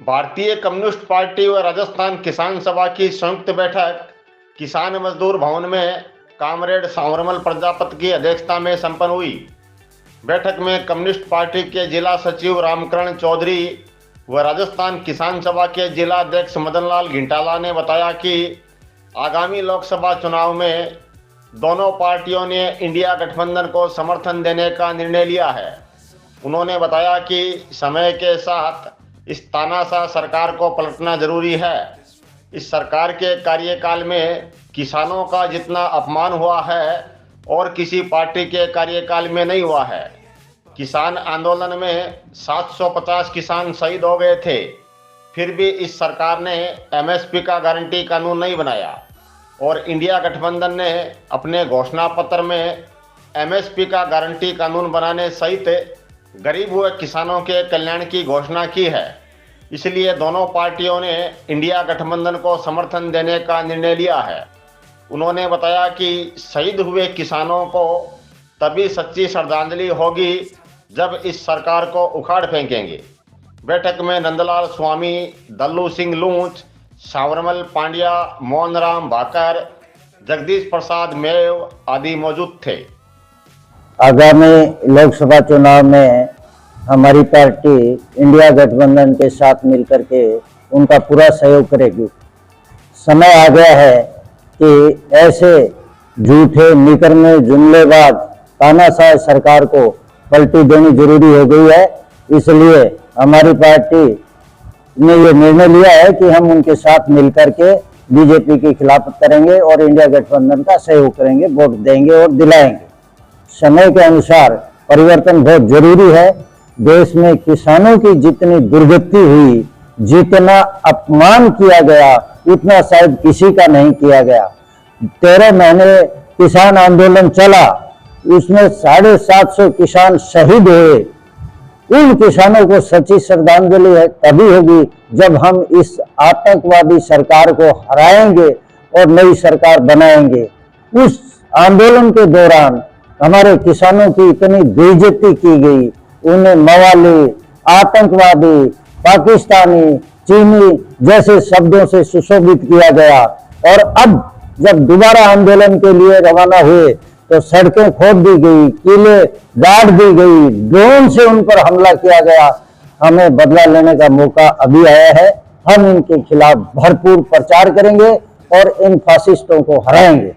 भारतीय communist party व राजस्थान किसान सभा की संयुक्त बैठक किसान मजदूर भवन में कामरेड सांवरमल प्रजापति की अध्यक्षता में संपन्न हुई। बैठक में कम्युनिस्ट पार्टी के जिला सचिव रामकरण चौधरी व राजस्थान किसान सभा के जिला अध्यक्ष मदनलाल घिंटाला ने बताया कि आगामी लोकसभा चुनाव में दोनों पार्टियों ने इंडिया गठबंधन को समर्थन देने का निर्णय लिया है। उन्होंने बताया कि समय के साथ इस तानाशाह सरकार को पलटना जरूरी है। इस सरकार के कार्यकाल में किसानों का जितना अपमान हुआ है और किसी पार्टी के कार्यकाल में नहीं हुआ है। किसान आंदोलन में 750 किसान शहीद हो गए थे, फिर भी इस सरकार ने एमएसपी का गारंटी कानून नहीं बनाया और इंडिया गठबंधन ने अपने घोषणा पत्र में एमएसपी का गारंटी कानून बनाने सहित गरीब हुए किसानों के कल्याण की घोषणा की है। इसलिए दोनों पार्टियों ने इंडिया गठबंधन को समर्थन देने का निर्णय लिया है। उन्होंने बताया कि शहीद हुए किसानों को तभी सच्ची श्रद्धांजलि होगी जब इस सरकार को उखाड़ फेंकेंगे। बैठक में नंदलाल स्वामी, दल्लू सिंह लूंच, सांवरमल पांड्या, मोहनराम भाकर, जगदीश प्रसाद मेव आदि मौजूद थे। आगामी लोकसभा चुनाव में हमारी पार्टी इंडिया गठबंधन के साथ मिलकर के उनका पूरा सहयोग करेगी। समय आ गया है कि ऐसे झूठे, निकर्मे, जुमलेबाज, तानाशाह सरकार को पलटी देनी जरूरी हो गई है। इसलिए हमारी पार्टी ने ये निर्णय लिया है कि हम उनके साथ मिलकर के बीजेपी के खिलाफ करेंगे और इंडिया गठबंधन का सहयोग करेंगे, वोट देंगे और दिलाएंगे। समय के अनुसार परिवर्तन बहुत जरूरी है। देश में किसानों की जितनी दुर्गति हुई, जितना अपमान किया गया, उतना शायद किसी का नहीं किया गया। 13 महीने किसान आंदोलन चला, उसमें 750 किसान शहीद हुए। उन किसानों को सच्ची श्रद्धांजलि है तभी होगी जब हम इस आतंकवादी सरकार को हराएंगे और नई सरकार बनाएंगे। उस आंदोलन के दौरान हमारे किसानों की इतनी बेइज्जती की गई, उन्हें मवाली, आतंकवादी, पाकिस्तानी, चीनी जैसे शब्दों से सुशोभित किया गया। और अब जब दोबारा आंदोलन के लिए रवाना हुए तो सड़कें खोद दी गई, किले गाड़ दी गई, ड्रोन से उन पर हमला किया गया। हमें बदला लेने का मौका अभी आया है। हम इनके खिलाफ भरपूर प्रचार करेंगे और इन फासिस्टों को हराएंगे।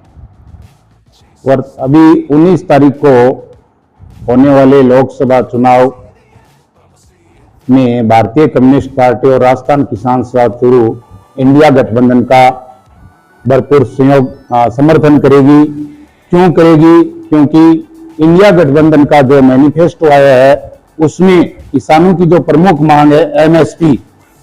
और अभी 19 तारीख को होने वाले लोकसभा चुनाव में भारतीय कम्युनिस्ट पार्टी और राजस्थान किसान सभा शुरू इंडिया गठबंधन का भरपूर समर्थन करेगी। क्यों करेगी? क्योंकि इंडिया गठबंधन का जो मैनिफेस्टो आया है उसमें किसानों की जो प्रमुख मांग है एमएसपी,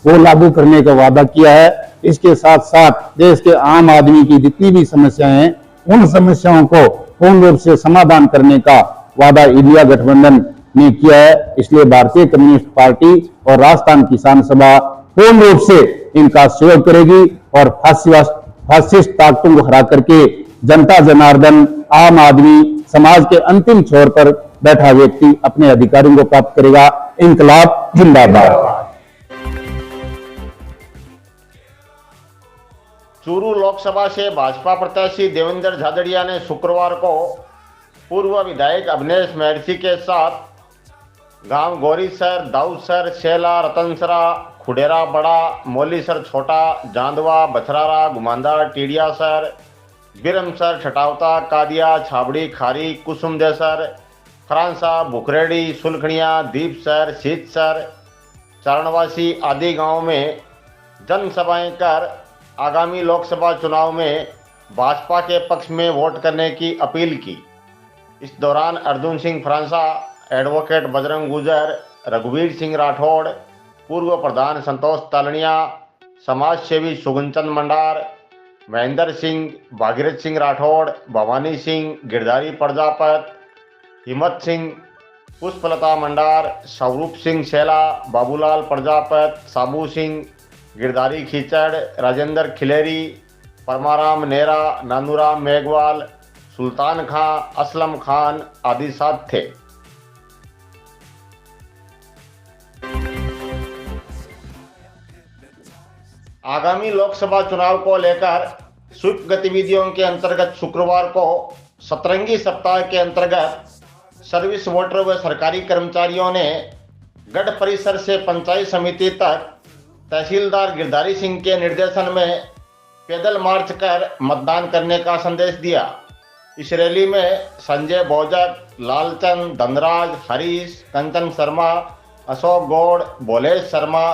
वो लागू करने का वादा किया है। इसके साथ साथ देश के आम आदमी की जितनी भी समस्याएं हैं उन समस्याओं को पूर्ण रूप से समाधान करने का वादा इंडिया गठबंधन ने किया है। इसलिए भारतीय कम्युनिस्ट पार्टी और राजस्थान किसान सभा पूर्ण रूप से इनका सहयोग करेगी और फासिस्ट ताकतों को हरा करके जनता जनार्दन, आम आदमी, समाज के अंतिम छोर पर बैठा व्यक्ति अपने अधिकारों को प्राप्त करेगा। इनकलाब जिंदाबाद। चूरू लोकसभा से भाजपा प्रत्याशी देवेंद्र झाझड़िया ने शुक्रवार को पूर्व विधायक अवनेश महर्षि के साथ गांव गौरीसर, दाऊदसर, शेला, रतनसरा, खुडेरा बड़ा, मौलीसर छोटा, जांदवा, बछरारा, गुमांदा, टीडियासर, बिरमसर, छटावता, कादिया, छाबड़ी, खारी, कुसुमदेसर, खरांसा, बुखरेड़ी, सुलखड़िया, दीपसर, सीतसर, चारणवासी आदि गांवों में जनसभाएं कर आगामी लोकसभा चुनाव में भाजपा के पक्ष में वोट करने की अपील की। इस दौरान अर्जुन सिंह फ्रांसा, एडवोकेट बजरंग गुजर, रघुवीर सिंह राठौड़, पूर्व प्रधान संतोष तालनिया, समाज सेवी सुगनचंद मंडार, महेंद्र सिंह, भागीरथ सिंह राठौड़, भवानी सिंह, गिरधारी प्रजापत, हिम्मत सिंह, पुष्पलता मंडार, स्वरूप सिंह शेला, बाबूलाल प्रजापत, साबू सिंह, गिरधारी खीचड़, राजेंद्र खिलेरी, परमाराम नेहरा, नानूराम मेघवाल, सुल्तान खां, असलम खान आदि साथ थे। आगामी लोकसभा चुनाव को लेकर स्वीप गतिविधियों के अंतर्गत शुक्रवार को सतरंगी सप्ताह के अंतर्गत सर्विस वोटर व सरकारी कर्मचारियों ने गढ़ परिसर से पंचायत समिति तक तहसीलदार गिरधारी सिंह के निर्देशन में पैदल मार्च कर मतदान करने का संदेश दिया। इस रैली में संजय बोजक, लालचंद, धनराज, हरीश, कंचन शर्मा, अशोक गौड़, भोलेश शर्मा,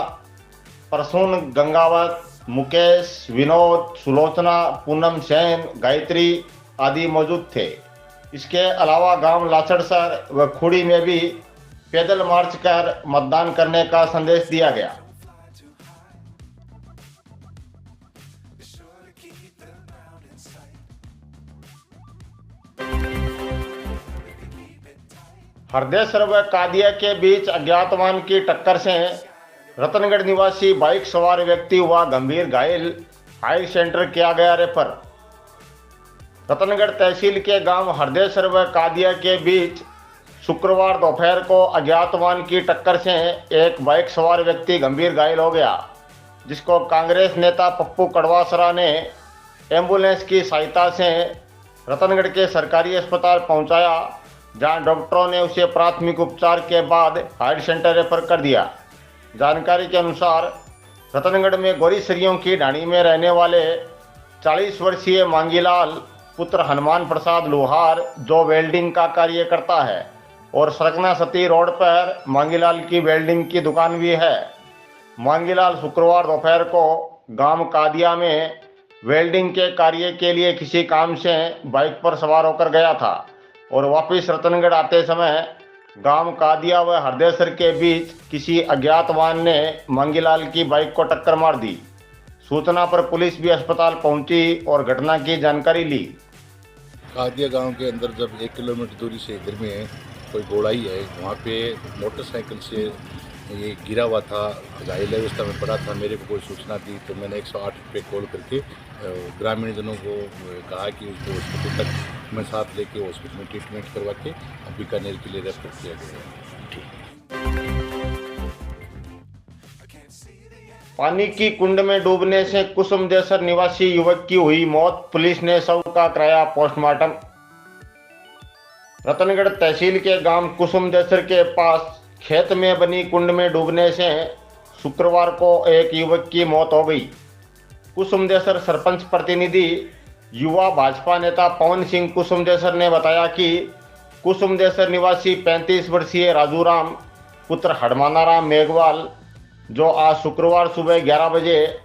प्रसून गंगावत, मुकेश, विनोद, सुलोचना, पूनम सेन, गायत्री आदि मौजूद थे। इसके अलावा गांव लाचड़सर व खुड़ी में भी पैदल मार्च कर मतदान करने का संदेश दिया गया। हरदेसर व कादिया के बीच अज्ञात वाहन की टक्कर से रतनगढ़ निवासी बाइक सवार व्यक्ति हुआ गंभीर घायल, हाई सेंटर किया गया रेफर। रतनगढ़ तहसील के गांव हरदेसर व कादिया के बीच शुक्रवार दोपहर को अज्ञात वाहन की टक्कर से एक बाइक सवार व्यक्ति गंभीर घायल हो गया, जिसको कांग्रेस नेता पप्पू कड़वासरा ने एम्बुलेंस की सहायता से रतनगढ़ के सरकारी अस्पताल पहुंचाया, जहां डॉक्टरों ने उसे प्राथमिक उपचार के बाद हायर सेंटर रेफर कर दिया। जानकारी के अनुसार रतनगढ़ में गोरीसरियों की ढाणी में रहने वाले 40 वर्षीय मांगीलाल पुत्र हनुमान प्रसाद लोहार, जो वेल्डिंग का कार्य करता है और सरकना सती रोड पर मांगीलाल की वेल्डिंग की दुकान भी है। मांगीलाल शुक्रवार दोपहर को गांव कादिया में वेल्डिंग के कार्य के लिए किसी काम से बाइक पर सवार होकर गया था और वापस रतनगढ़ आते समय गांव कादिया व हरदेसर के बीच किसी अज्ञात वाहन ने मांगीलाल की बाइक को टक्कर मार दी। सूचना पर पुलिस भी अस्पताल पहुंची और घटना की जानकारी ली। कादिया गांव के अंदर जब 1 किलोमीटर दूरी से इधर में कोई गोड़ाई है, वहाँ पे मोटरसाइकिल से ये गिरा हुआ था, घायल अवस्था में पड़ा था। मेरे को कोई सूचना दी तो मैंने 108 पे कॉल करके ग्रामीण जनों को कहा कि उसको हॉस्पिटल तक मैं साथ लेके हॉस्पिटल में ट्रीटमेंट करवा के बीकानेर के लिए रेफर किया गया। पानी की कुंड में डूबने से कुसुमदेसर निवासी युवक की हुई मौत, पुलिस ने शव का कराया पोस्टमार्टम। रतनगढ़ तहसील के गांव कुसुमदेसर के पास खेत में बनी कुंड में डूबने से शुक्रवार को एक युवक की मौत हो गई। कुसुमदेसर सरपंच प्रतिनिधि युवा भाजपा नेता पवन सिंह कुसुमदेसर ने बताया कि कुसुमदेसर निवासी 35 वर्षीय राजूराम पुत्र हडमानाराम मेघवाल, जो आज शुक्रवार सुबह 11 बजे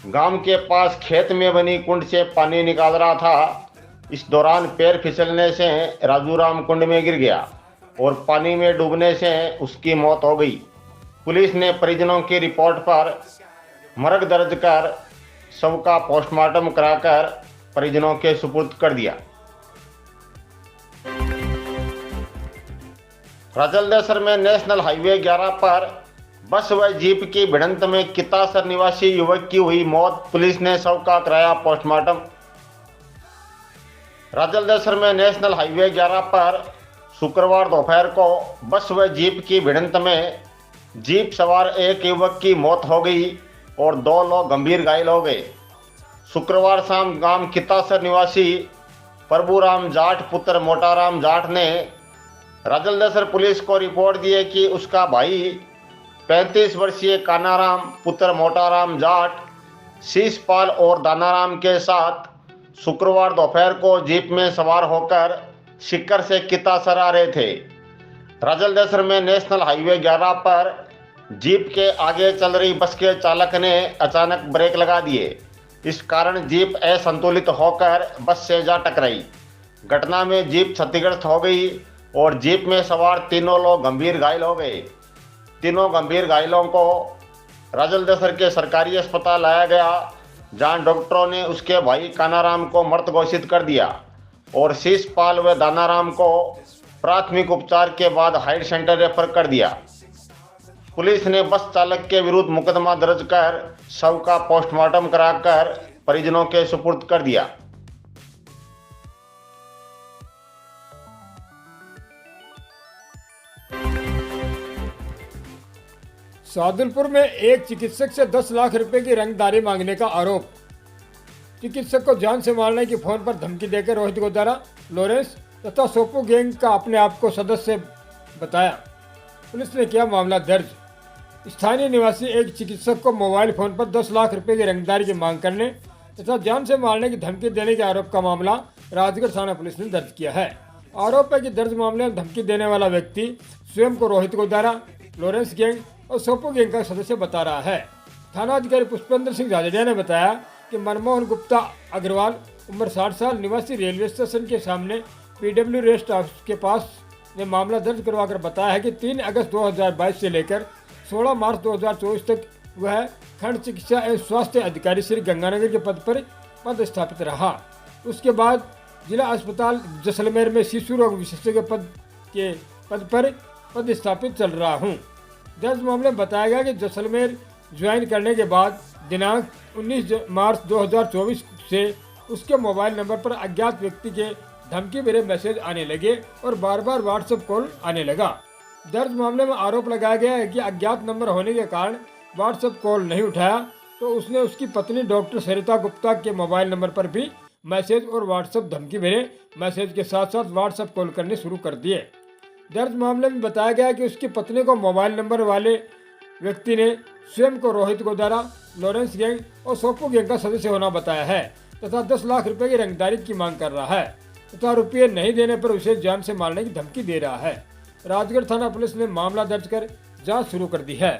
गांव के पास खेत में बनी कुंड से पानी निकाल रहा था। इस दौरान पैर फिसलने से राजूराम कुंड में गिर गया और पानी में डूबने से उसकी मौत हो गई। पुलिस ने परिजनों की रिपोर्ट पर मर्ग दर्ज कर शव का पोस्टमार्टम कराकर परिजनों के सुपुर्द कर दिया। राजलदेसर में नेशनल हाईवे 11 पर बस व जीप की भिड़ंत में कितासर निवासी युवक की हुई मौत, पुलिस ने शव का कराया पोस्टमार्टम। राजलदेसर में नेशनल हाईवे 11 पर शुक्रवार दोपहर को बस व जीप की भिड़ंत में जीप सवार एक युवक की मौत हो गई और 2 लोग गंभीर घायल हो गए। शुक्रवार शाम गांव कितासर निवासी प्रभुराम जाट पुत्र मोटाराम जाट ने राजलदेसर पुलिस को रिपोर्ट दी है कि उसका भाई 35 वर्षीय कानाराम पुत्र मोटाराम जाट शीशपाल और दानाराम के साथ शुक्रवार दोपहर को जीप में सवार होकर सिक्कर से कितासर आ रहे थे। राजलदेसर में नेशनल हाईवे 11 पर जीप के आगे चल रही बस के चालक ने अचानक ब्रेक लगा दिए। इस कारण जीप असंतुलित होकर बस से जा टकराई। घटना में जीप क्षतिग्रस्त हो गई और जीप में सवार तीनों लोग गंभीर घायल हो गए। तीनों गंभीर घायलों को राजलदेसर के सरकारी अस्पताल लाया गया, जहां डॉक्टरों ने उसके भाई कानाराम को मृत घोषित कर दिया और शीशपाल व दानाराम को प्राथमिक उपचार के बाद हायर सेंटर रेफर कर दिया। पुलिस ने बस चालक के विरुद्ध मुकदमा दर्ज कर शव का पोस्टमार्टम कराकर परिजनों के सुपुर्द कर दिया। सादुलपुर में एक चिकित्सक से 10 लाख रुपए की रंगदारी मांगने का आरोप। चिकित्सक को जान से मारने की फोन पर धमकी देकर रोहित गोदारा, लॉरेंस तथा सोपू गैंग का अपने आप को सदस्य बताया। पुलिस ने किया मामला दर्ज। स्थानीय निवासी एक चिकित्सक को मोबाइल फोन पर 10 लाख रुपए की रंगदारी की मांग करने तथा जान से मारने की धमकी देने के आरोप का मामला राजगढ़ थाना पुलिस ने दर्ज किया है। आरोप है कि दर्ज मामले में धमकी देने वाला व्यक्ति स्वयं को रोहित गोदारा, लॉरेंस गैंग और सोपू गैंग का सदस्य बता रहा है। थाना अधिकारी पुष्पेंद्र सिंह झाझड़िया ने बताया कि मनमोहन गुप्ता अग्रवाल, उम्र 60 साल, निवासी रेलवे स्टेशन के सामने PW रेस्ट हाउस के पास ने मामला दर्ज करवाकर बताया है कि 3 अगस्त 2022 से लेकर 16 मार्च 2024 तक वह खंड चिकित्सा एवं स्वास्थ्य अधिकारी श्री गंगानगर के पद पर पदस्थापित रहा। उसके बाद जिला अस्पताल जैसलमेर में शिशु रोग विशेषज्ञ पद पर पदस्थापित चल रहा हूँ। दर्ज मामले में बताया गया कि जैसलमेर ज्वाइन करने के बाद दिनांक 19 मार्च 2024 से उसके मोबाइल नंबर पर अज्ञात व्यक्ति के धमकी भरे मैसेज आने लगे और बार बार व्हाट्सएप कॉल आने लगा। दर्ज मामले में आरोप लगाया गया है कि अज्ञात नंबर होने के कारण व्हाट्सएप कॉल नहीं उठाया तो उसने उसकी पत्नी डॉक्टर सरिता गुप्ता के मोबाइल नंबर पर भी मैसेज और व्हाट्सएप धमकी भरे मैसेज के साथ साथ व्हाट्सएप कॉल करने शुरू कर दिए। दर्ज मामले में बताया गया कि उसकी पत्नी को मोबाइल नंबर वाले व्यक्ति ने स्वयं को रोहित गोदारा, लॉरेंस गैंग और सोपू गैंग का सदस्य होना बताया है तथा 10 लाख रुपए की रंगदारी की मांग कर रहा है तथा रुपये नहीं देने पर उसे जान से मारने की धमकी दे रहा है। राजगढ़ थाना पुलिस ने मामला दर्ज कर जांच शुरू कर दी है।